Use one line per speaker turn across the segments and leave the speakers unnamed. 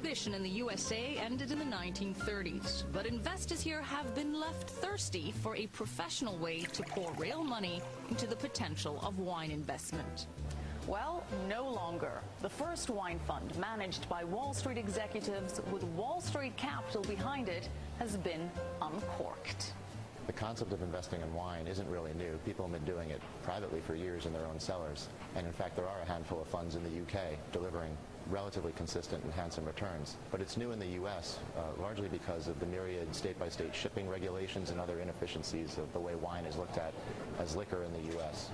Prohibition in the USA ended in the 1930s, but investors here have been left thirsty for a professional way to pour real money into the potential of wine investment.
Well, no longer. The first wine fund, managed by Wall Street executives with Wall Street capital behind it, has been uncorked.
The concept of investing in wine isn't really new. People have been doing it privately for years in their own cellars. And in fact, there are a handful of funds in the UK delivering relatively consistent and handsome returns. But it's new in the US, largely because of the myriad state-by-state shipping regulations and other inefficiencies of the way wine is looked at as liquor in the US.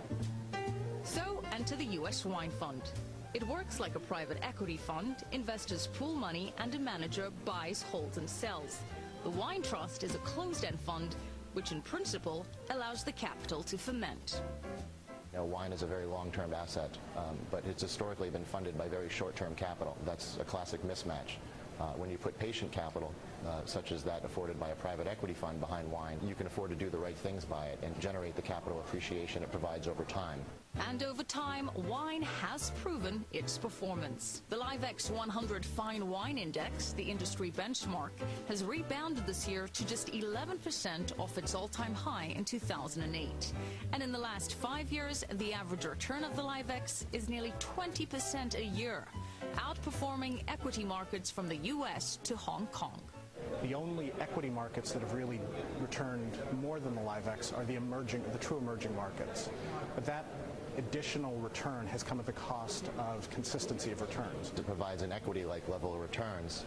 So, enter the US Wine Fund. It works like a private equity fund. Investors pool money and a manager buys, holds, and sells. The Wine Trust is a closed-end fund which in principle allows the capital to ferment.
You know, wine is a very long-term asset, but it's historically been funded by very short-term capital. That's a classic mismatch. When you put patient capital, such as that afforded by a private equity fund behind wine, you can afford to do the right things by it and generate the capital appreciation it provides over time.
And over time, wine has proven its performance. The LiveX 100 Fine Wine Index, the industry benchmark, has rebounded this year to just 11% off its all-time high in 2008. And in the last 5 years, the average return of the LiveX is nearly 20% a year, outperforming equity markets from the U.S. to Hong Kong.
The only equity markets that have really returned more than the LiveX are the true emerging markets. But that additional return has come at the cost of consistency of returns.
It provides an equity-like level of returns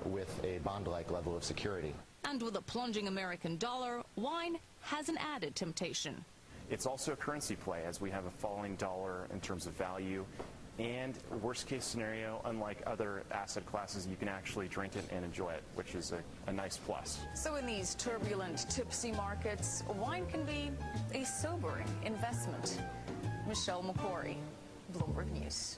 with a bond-like level of security.
And with a plunging American dollar, wine has an added temptation.
It's also a currency play, as we have a falling dollar in terms of value. And worst case scenario, unlike other asset classes, you can actually drink it and enjoy it, which is a nice plus.
So in these turbulent, tipsy markets, wine can be a sobering investment. Michelle McQuarrie, Bloomberg News.